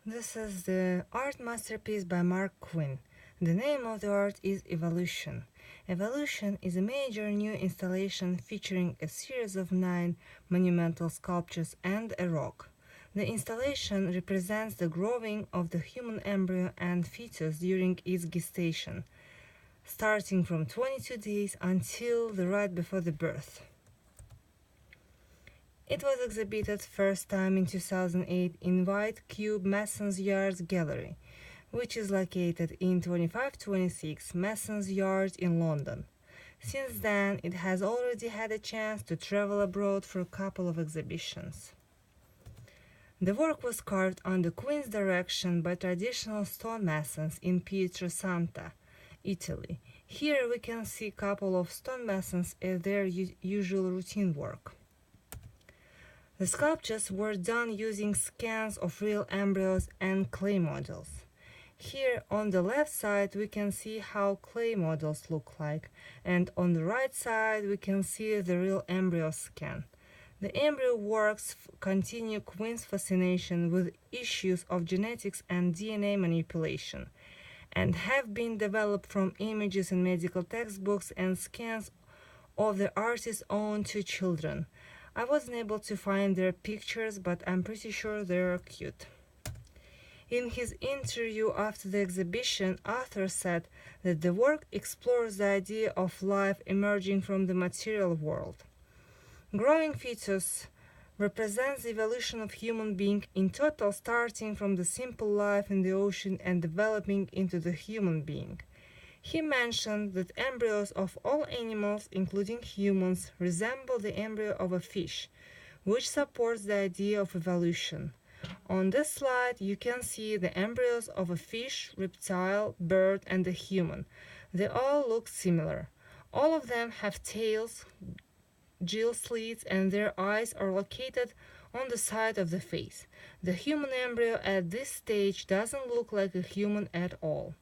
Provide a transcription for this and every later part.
This is the art masterpiece by Marc Quinn. The name of the art is Evolution. Evolution is a major new installation featuring a series of 9 monumental sculptures and a rock. The installation represents the growing of the human embryo and fetus during its gestation, starting from 22 days until the right before the birth. It was exhibited first time in 2008 in White Cube Mason's Yards Gallery, which is located in 2526 Mason's Yard in London. Since then, it has already had a chance to travel abroad for a couple of exhibitions. The work was carved under Quinn's direction by traditional stonemasons in Pietrasanta, Italy. Here we can see a couple of stonemasons at their usual routine work. The sculptures were done using scans of real embryos and clay models. Here on the left side we can see how clay models look like, and on the right side we can see the real embryo scan. The embryo works continue Quinn's fascination with issues of genetics and DNA manipulation, and have been developed from images in medical textbooks and scans of the artist's own 2 children. I wasn't able to find their pictures, but I'm pretty sure they're cute. In his interview after the exhibition, Arthur said that the work explores the idea of life emerging from the material world. Growing fetus represents the evolution of human being in total, starting from the simple life in the ocean and developing into the human being. He mentioned that embryos of all animals, including humans, resemble the embryo of a fish, which supports the idea of evolution. On this slide, you can see the embryos of a fish, reptile, bird, and a human. They all look similar. All of them have tails, gill slits, and their eyes are located on the side of the face. The human embryo at this stage doesn't look like a human at all.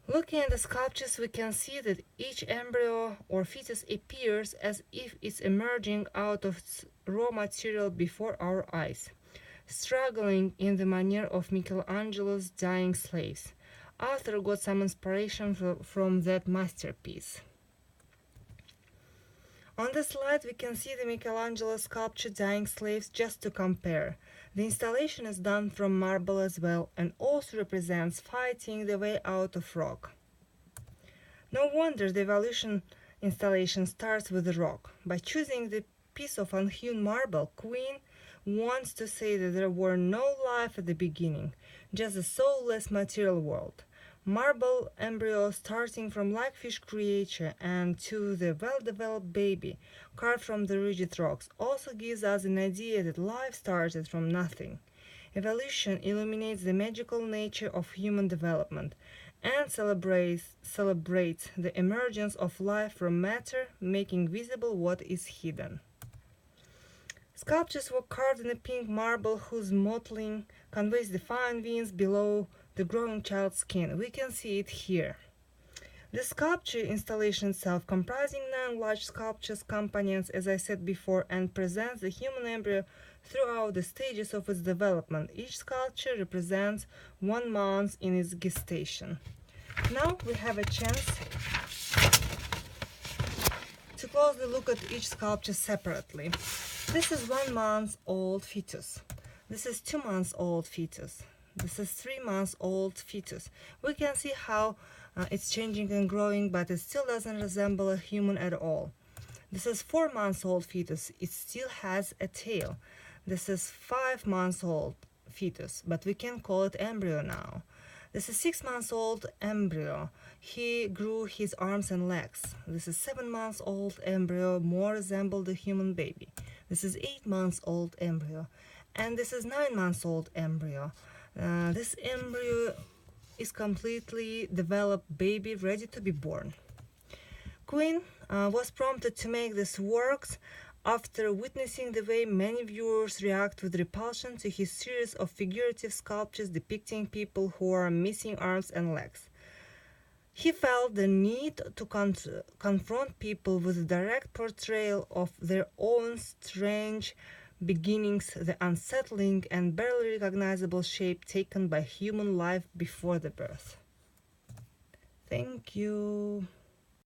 Looking at the sculptures, we can see that each embryo or fetus appears as if it's emerging out of raw material before our eyes, struggling in the manner of Michelangelo's dying slaves. Arthur got some inspiration from that masterpiece. On the slide we can see the Michelangelo sculpture Dying Slaves just to compare. The installation is done from marble as well and also represents fighting the way out of rock. No wonder the evolution installation starts with the rock. By choosing the piece of unhewn marble, Quinn wants to say that there were no life at the beginning, just a soulless material world. Marble embryo starting from like fish creature and to the well-developed baby carved from the rigid rocks also gives us an idea that life started from nothing. Evolution illuminates the magical nature of human development and celebrates the emergence of life from matter, making visible what is hidden. Sculptures were carved in a pink marble whose mottling conveys the fine veins below the growing child's skin. We can see it here. The sculpture installation itself, comprising 9 large sculptures, components, as I said before, and presents the human embryo throughout the stages of its development. Each sculpture represents 1 month in its gestation. Now we have a chance to closely look at each sculpture separately. This is 1 month old fetus. This is 2 months old fetus. This is 3 months old fetus. We can see how it's changing and growing, but it still doesn't resemble a human at all. This is 4 months old fetus. It still has a tail. This is 5 months old fetus, but we can call it embryo now. This is 6 months old embryo. He grew his arms and legs. This is 7 months old embryo, more resembled a human baby. This is 8 months old embryo. And this is 9 months old embryo. This embryo is completely developed baby ready to be born. Quinn was prompted to make these works after witnessing the way many viewers react with repulsion to his series of figurative sculptures depicting people who are missing arms and legs. He felt the need to confront people with a direct portrayal of their own strange beginnings, the unsettling and barely recognizable shape taken by human life before the birth. Thank you.